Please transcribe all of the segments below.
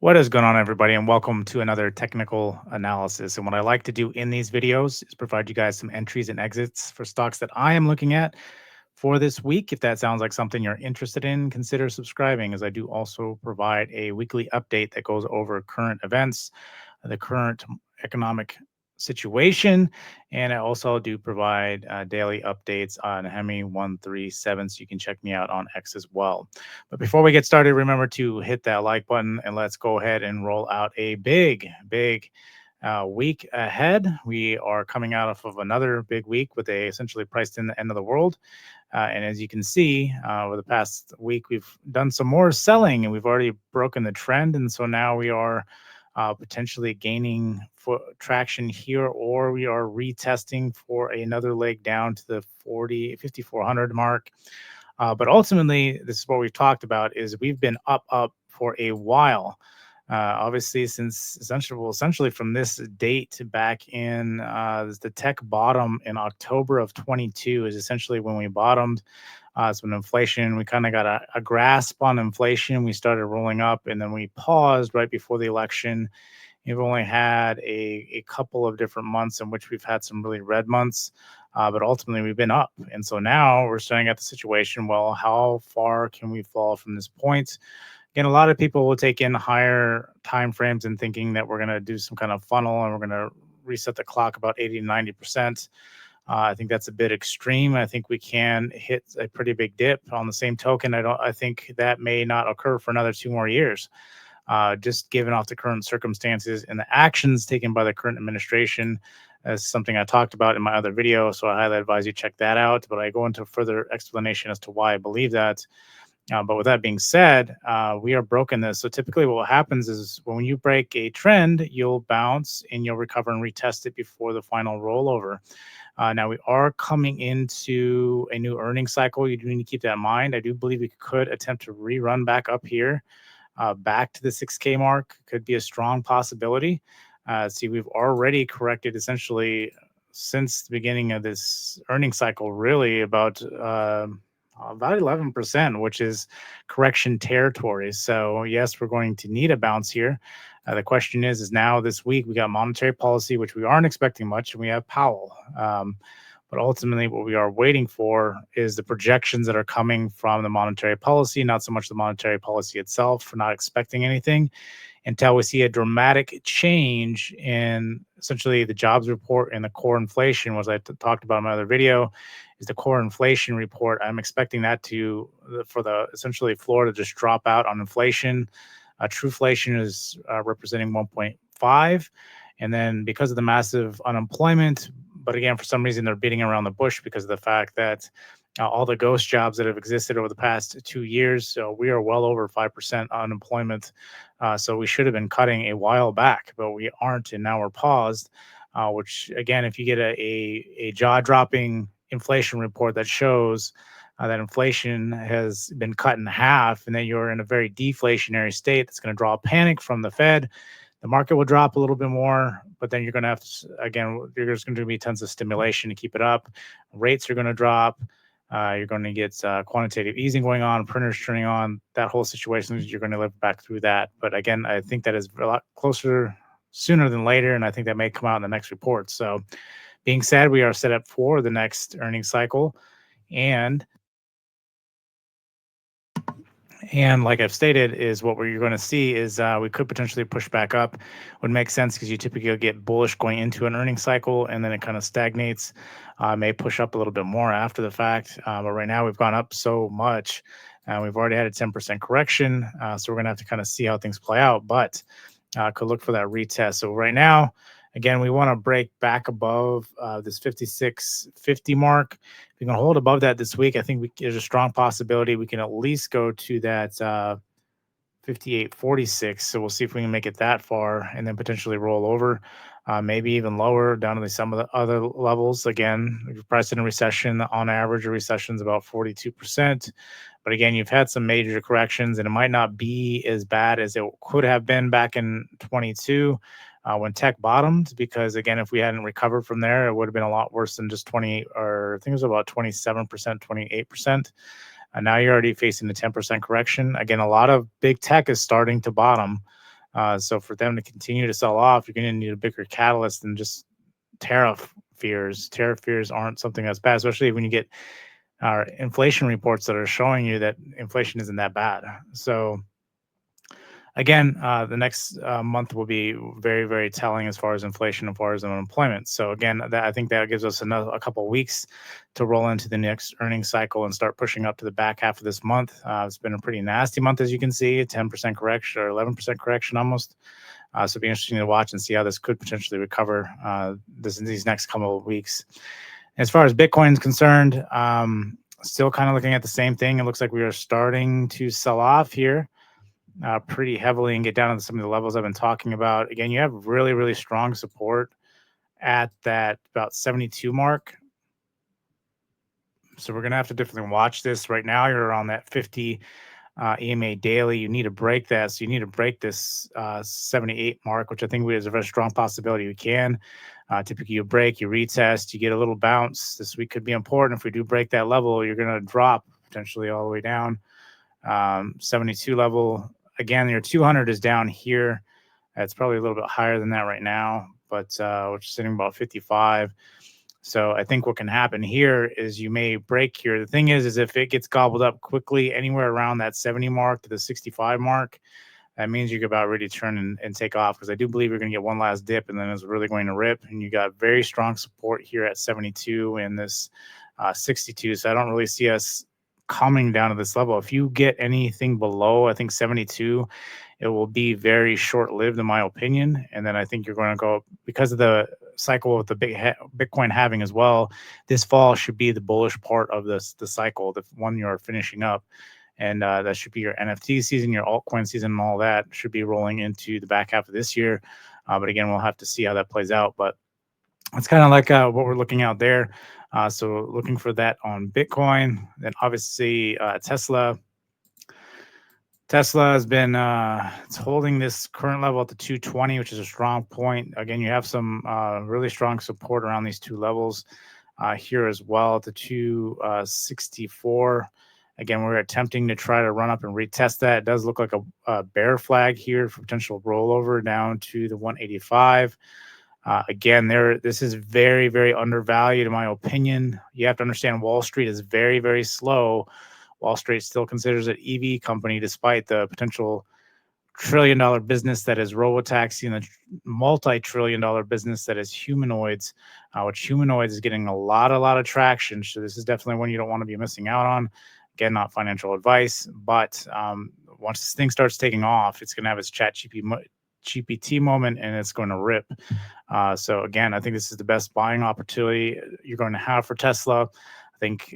What is going on, everybody, and welcome to another technical analysis. And what I like to do in these videos is provide you guys some entries and exits for stocks that I am looking at for this week. If that sounds like something you're interested in, consider subscribing, as I do also provide a weekly update that goes over current events, the current economic situation, and I also do provide daily updates on Hemi137, so you can check me out on X as well. But before we get started, remember to hit that like button and let's go ahead and roll out a big week ahead. We are coming out of another big week with a essentially priced in the end of the world. And as you can see, over the past week, we've done some more selling and we've already broken the trend. And so now we are potentially gaining traction here, or we are retesting for another leg down to the 5,400 mark. But ultimately, this is what we've talked about: is we've been up for a while. Obviously, since essentially from this date back in the tech bottom in October of 22 is essentially when we bottomed. So when inflation, we kind of got a grasp on inflation. We started rolling up, and then we paused right before the election. We've only had a couple of different months in which we've had some really red months, but ultimately we've been up. And so now we're starting at the situation, well, how far can we fall from this point? Again, a lot of people will take in higher time frames and thinking that we're going to do some kind of funnel and we're going to reset the clock about 80 to 90%. I think that's a bit extreme. I think we can hit a pretty big dip. On the same token, I think that may not occur for another 2 more years. Just given off the current circumstances and the actions taken by the current administration, as something I talked about in my other video. So I highly advise you check that out. But I go into further explanation as to why I believe that. But with that being said, we are broken this. So typically what happens is when you break a trend, you'll bounce and you'll recover and retest it before the final rollover. Now we are coming into a new earnings cycle. You do need to keep that in mind. I do believe we could attempt to rerun back up here, back to the 6K mark. Could be a strong possibility. See, we've already corrected essentially since the beginning of this earnings cycle, really about 11%, which is correction territory. So yes, we're going to need a bounce here. The question is now this week we got monetary policy, which we aren't expecting much, and we have Powell. But ultimately, what we are waiting for is the projections that are coming from the monetary policy, not so much the monetary policy itself. We're not expecting anything until we see a dramatic change in essentially the jobs report and the core inflation, was I talked about in my other video, is the core inflation report. I'm expecting that for the essentially floor to just drop out on inflation. True inflation is representing 1.5. And then because of the massive unemployment, but again, for some reason, they're beating around the bush because of the fact that all the ghost jobs that have existed over the past 2 years. So we are well over 5% unemployment. So we should have been cutting a while back, but we aren't. And now we're paused, which again, if you get a jaw-dropping inflation report that shows that inflation has been cut in half and that you're in a very deflationary state, that's going to draw panic from the Fed. The market will drop a little bit more, but then you're going to have to, again, there's going to be tons of stimulation to keep it up. Rates are going to drop. You're going to get quantitative easing going on, printers turning on, that whole situation. You're going to live back through that. But again, I think that is a lot closer sooner than later, and I think that may come out in the next report. So being said, we are set up for the next earnings cycle. And like I've stated, is what you're going to see is we could potentially push back up. Would make sense because you typically get bullish going into an earnings cycle, and then it kind of stagnates. May push up a little bit more after the fact, but right now we've gone up so much. We've already had a 10% correction, so we're going to have to kind of see how things play out. But could look for that retest. So right now, again, we want to break back above this 56.50 mark. If we can hold above that this week, I think there's a strong possibility we can at least go to that 58.46. So we'll see if we can make it that far and then potentially roll over, maybe even lower down to some of the other levels. Again, if you're priced in a recession, on average, a recession is about 42%. But again, you've had some major corrections, and it might not be as bad as it could have been back in 22 when tech bottomed. Because again, if we hadn't recovered from there, it would have been a lot worse than just 20, or I think it was about 27%, 28%. And now you're already facing the 10% correction. Again, a lot of big tech is starting to bottom. So for them to continue to sell off, you're going to need a bigger catalyst than just tariff fears. Tariff fears aren't something that's bad, especially when you get inflation reports that are showing you that inflation isn't that bad. So again, the next month will be very, very telling as far as inflation, as far as unemployment. So again, I think that gives us a couple of weeks to roll into the next earnings cycle and start pushing up to the back half of this month. It's been a pretty nasty month, as you can see, a 10% correction or 11% correction almost. So it'll be interesting to watch and see how this could potentially recover these next couple of weeks. As far as Bitcoin is concerned, still kind of looking at the same thing. It looks like we are starting to sell off here pretty heavily and get down to some of the levels I've been talking about. Again, you have really, really strong support at that about 72 mark. So we're going to have to definitely watch this. Right now, you're around that 50 EMA daily. You need to break that. So you need to break this 78 mark, which I think is a very strong possibility you can. Typically, you break, you retest, you get a little bounce. This week could be important. If we do break that level, you're going to drop potentially all the way down. 72 level. Again, your 200 is down here. It's probably a little bit higher than that right now, but which is sitting about 55. So I think what can happen here is you may break here. The thing is if it gets gobbled up quickly anywhere around that 70 mark to the 65 mark, that means you're about ready to turn and take off, because I do believe you're going to get one last dip and then it's really going to rip. And you got very strong support here at 72 and this 62. So I don't really see us coming down to this level. If you get anything below, I think 72, it will be very short-lived in my opinion. And then I think you're going to go, because of the cycle with the Bitcoin halving as well, this fall should be the bullish part of the cycle, the one you're finishing up. And that should be your NFT season, your altcoin season, and all that should be rolling into the back half of this year. But again, we'll have to see how that plays out. But it's kind of like what we're looking out there. So looking for that on Bitcoin. Then obviously Tesla. Tesla has been it's holding this current level at the 220, which is a strong point. Again, you have some really strong support around these two levels here as well at the 264. Again, we're attempting to try to run up and retest that. It does look like a bear flag here for potential rollover down to the 185. Again, this is very, very undervalued in my opinion. You have to understand Wall Street is very, very slow. Wall Street still considers it EV company, despite the potential trillion-dollar business that is robotaxi and the multi-trillion-dollar business that is humanoids, which humanoids is getting a lot of traction. So this is definitely one you don't want to be missing out on. Again, not financial advice, but once this thing starts taking off, it's going to have its GPT moment and it's going to rip. So again, I think this is the best buying opportunity you're going to have for Tesla. I think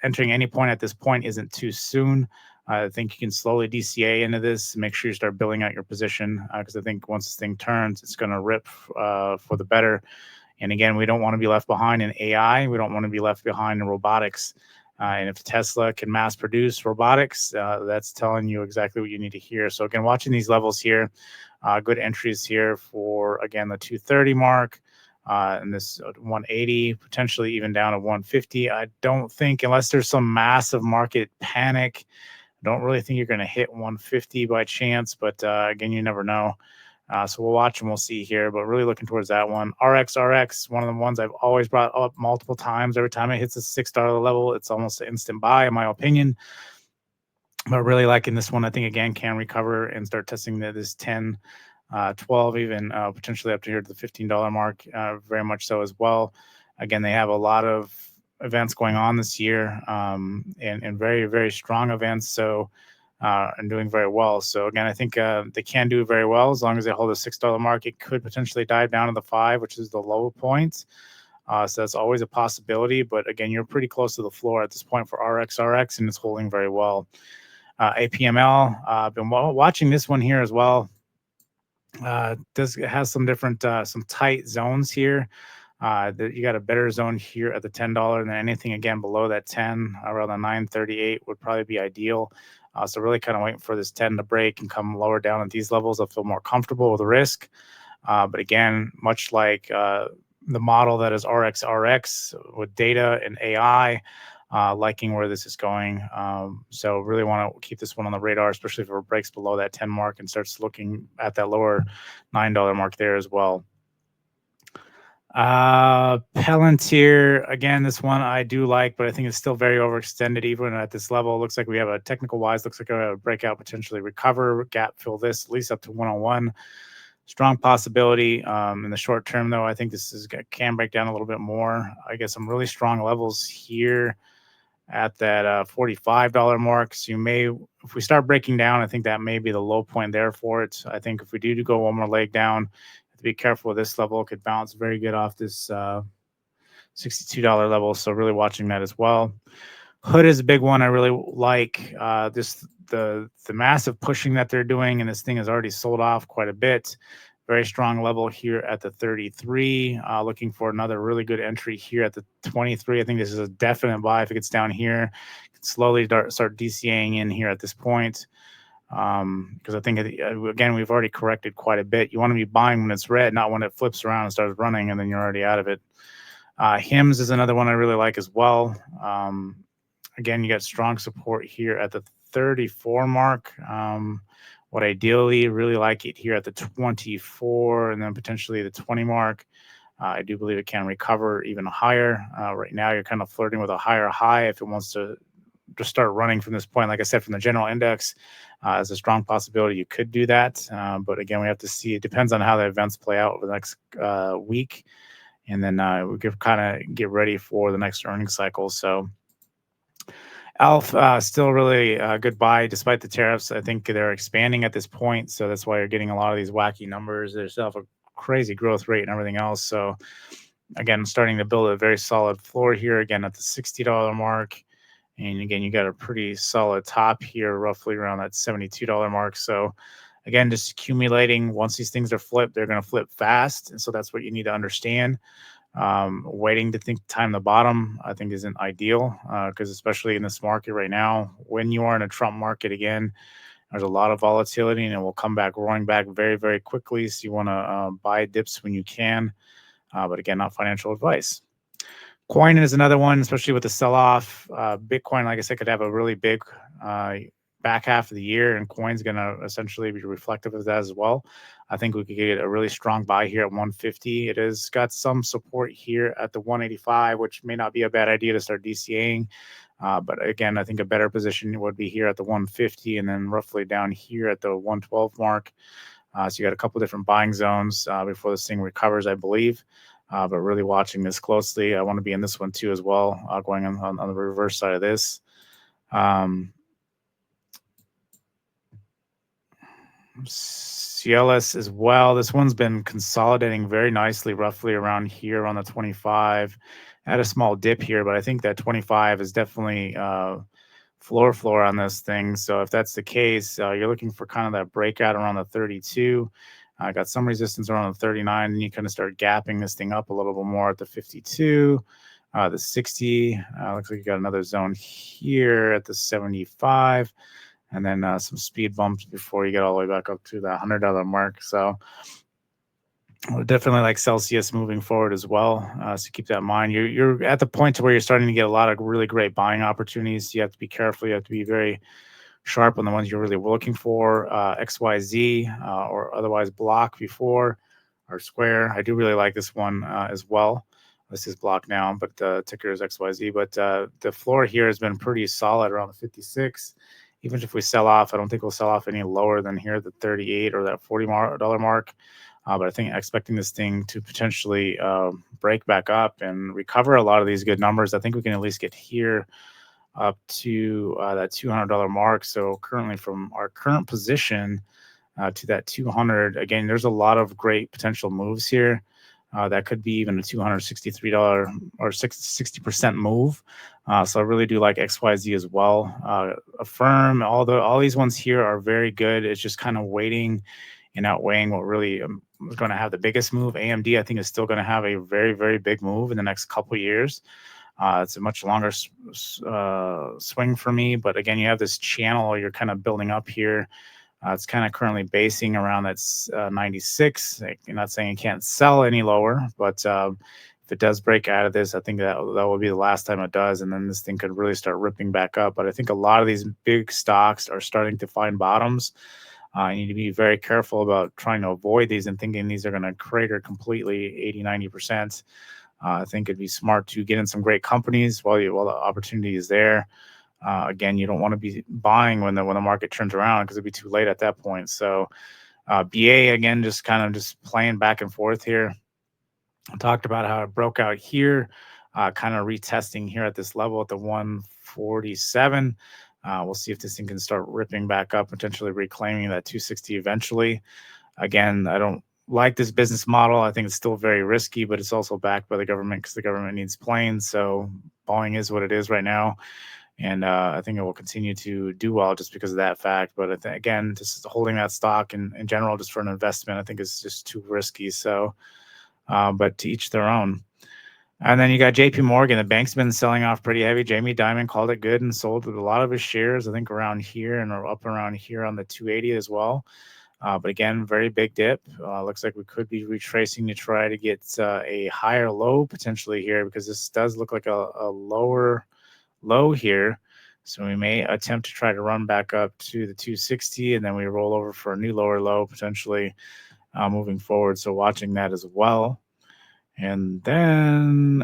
entering any point at this point isn't too soon. I think you can slowly DCA into this. Make sure you start building out your position, because I think once this thing turns, it's going to rip for the better. And again, we don't want to be left behind in AI. We don't want to be left behind in robotics. And if Tesla can mass produce robotics, that's telling you exactly what you need to hear. So again, watching these levels here, good entries here for, again, the 230 mark. And this 180, potentially even down to 150. I don't think, unless there's some massive market panic, I don't really think you're going to hit 150 by chance. But again, you never know. So we'll watch and we'll see here. But really looking towards that one. RX, one of the ones I've always brought up multiple times. Every time it hits a $6 level, it's almost an instant buy, in my opinion. But really liking this one. I think, again, can recover and start testing this 10, 12, even potentially up to here to the $15 mark, very much so as well. Again, they have a lot of events going on this year, and very, very strong events. So, and doing very well. So again, I think they can do very well as long as they hold a $6 mark. It could potentially dive down to the 5, which is the low point. So that's always a possibility. But again, you're pretty close to the floor at this point for RX, and it's holding very well. APML, I've been watching this one here as well. Has some different some tight zones here. You got a better zone here at the $10 than anything, again, below that 10, around the 938 would probably be ideal. So really kind of waiting for this 10 to break and come lower down at these levels. I'll feel more comfortable with the risk. But again, much like the model that is RX with data and AI, liking where this is going. So really want to keep this one on the radar, especially if it breaks below that 10 mark and starts looking at that lower $9 mark there as well. Palantir, again, this one I do like, but I think it's still very overextended even at this level. Looks like we have a technical wise, looks like a breakout, potentially recover, gap fill this at least up to 101. Strong possibility in the short term, though. I think this can break down a little bit more. I get some really strong levels here at that $45 mark. So you may, if we start breaking down, I think that may be the low point there for it. I think if we do go one more leg down, have to be careful with this level. It could bounce very good off this $62 level. So really watching that as well. Hood is a big one. I really like the massive pushing that they're doing, and this thing has already sold off quite a bit. Very strong level here at the 33. Looking for another really good entry here at the 23. I think this is a definite buy if it gets down here. Slowly start DCAing in here at this point. Because I think, again, we've already corrected quite a bit. You want to be buying when it's red, not when it flips around and starts running, and then you're already out of it. HIMS is another one I really like as well. Again, you got strong support here at the 34 mark. What ideally really like it here at the 24 and then potentially the 20 mark. I do believe it can recover even higher. Right now, you're kind of flirting with a higher high if it wants to just start running from this point. Like I said, from the general index, as a strong possibility you could do that. But again, we have to see. It depends on how the events play out over the next week. And then we could kind of get ready for the next earnings cycle. So ALF still really a good buy despite the tariffs. I think they're expanding at this point, so that's why you're getting a lot of these wacky numbers. There's still a crazy growth rate and everything else. So again, starting to build a very solid floor here again at the $60 mark. And again, you got a pretty solid top here, roughly around that $72 mark. So again, just accumulating. Once these things are flipped, they're going to flip fast. And so that's what you need to understand. Waiting to time the bottom, I think, isn't ideal because especially in this market right now, when you are in a Trump market again, there's a lot of volatility and it will come back roaring back very, very quickly. So you want to buy dips when you can. But again, not financial advice. Coin is another one, especially with the sell-off. Bitcoin, like I said, could have a really big back half of the year, and coin's going to essentially be reflective of that as well. I think we could get a really strong buy here at 150. It has got some support here at the 185, which may not be a bad idea to start DCAing. But again, I think a better position would be here at the 150 and then roughly down here at the 112 mark. So you got a couple different buying zones before this thing recovers, I believe. But really watching this closely. I want to be in this one too as well, going on the reverse side of this. CLS as well. This one's been consolidating very nicely, roughly around here on the 25. Had a small dip here, but I think that 25 is definitely floor on this thing. So if that's the case, you're looking for kind of that breakout around the 32. I got some resistance around the 39, and you kind of start gapping this thing up a little bit more at the 52, the 60. Looks like you got another zone here at the 75. And then some speed bumps before you get all the way back up to the $100 mark. So definitely like Celsius moving forward as well. So keep that in mind. You're at the point to where you're starting to get a lot of really great buying opportunities. You have to be careful. You have to be very sharp on the ones you're really looking for. XYZ or otherwise block before or square. I do really like this one as well. This is block now, but the ticker is XYZ. But the floor here has been pretty solid around the 56. Even if we sell off, I don't think we'll sell off any lower than here, the 38 or that $40 mark. But I think expecting this thing to potentially break back up and recover a lot of these good numbers. I think we can at least get here up to that $200 mark. So currently from our current position to that 200, again, there's a lot of great potential moves here. That could be even a $263 or 60% move. So I really do like XYZ as well. Affirm, all these ones here are very good. It's just kind of waiting and outweighing what really is going to have the biggest move. AMD, I think, is still going to have a very, very big move in the next couple of years. It's a much longer swing for me. But again, you have this channel you're kind of building up here. It's kind of currently basing around that 96. You're not saying you can't sell any lower, but if If it does break out of this, I think that will be the last time it does, and then this thing could really start ripping back up. But I think a lot of these big stocks are starting to find bottoms. You need to be very careful about trying to avoid these and thinking these are going to crater completely 80, 90%. I think it'd be smart to get in some great companies while the opportunity is there. Again, you don't want to be buying when the market turns around, because it'd be too late at that point. So BA, again, just kind of just playing back and forth here. I talked about how it broke out here, kind of retesting here at this level at the 147. We'll see if this thing can start ripping back up, potentially reclaiming that 260 eventually. Again, I don't like this business model. I think it's still very risky, but it's also backed by the government, because the government needs planes. So Boeing is what it is right now. And I think it will continue to do well just because of that fact. But again, just holding that stock in general, just for an investment, I think is just too risky. So, but to each their own. And then you got JP Morgan. The bank's been selling off pretty heavy. Jamie Dimon called it good and sold a lot of his shares, I think around here and up around here on the 280 as well. But again, very big dip. Looks like we could be retracing to try to get a higher low potentially here, because this does look like a lower low here. So we may attempt to try to run back up to the 260, and then we roll over for a new lower low potentially moving forward. So watching that as well. And then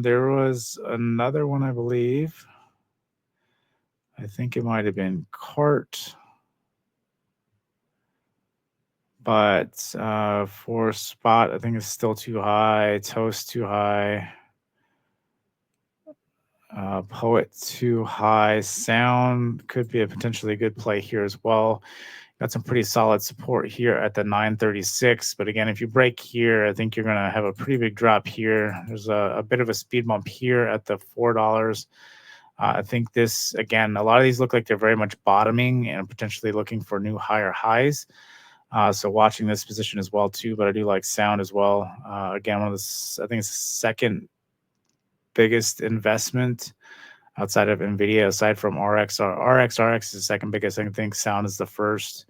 there was another one, I believe. I think it might have been CART. But for spot, I think it's still too high. Toast too high. Poet too high. Sound could be a potentially good play here as well. Got some pretty solid support here at the 936. But again, if you break here, I think you're going to have a pretty big drop here. There's a bit of a speed bump here at the $4. I think this, again, a lot of these look like they're very much bottoming and potentially looking for new higher highs. So watching this position as well too, but I do like sound as well. Again, I think it's the second biggest investment outside of NVIDIA, aside from RX. RX is the second biggest. I think sound is the first.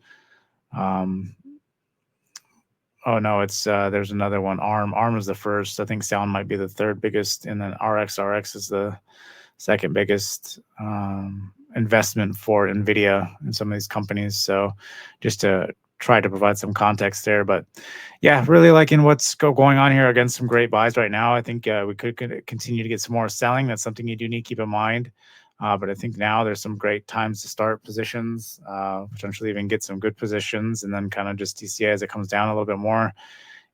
Oh no, it's there's another one. ARM is the first. I think sound might be the third biggest, and then RX is the second biggest investment for NVIDIA in some of these companies. So just to try to provide some context there. But yeah, really liking what's going on here. Again, some great buys right now. I think we could continue to get some more selling. That's something you do need to keep in mind. But I think now there's some great times to start positions, potentially even get some good positions, and then kind of just DCA as it comes down a little bit more.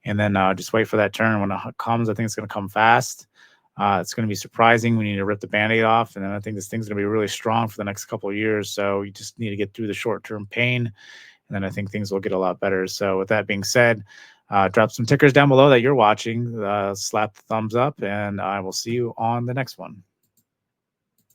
And then just wait for that turn. When it comes, I think it's going to come fast. It's going to be surprising. We need to rip the Band-Aid off. And then I think this thing's going to be really strong for the next couple of years. So you just need to get through the short-term pain. And then I think things will get a lot better. So with that being said, drop some tickers down below that you're watching. Slap the thumbs up, and I will see you on the next one.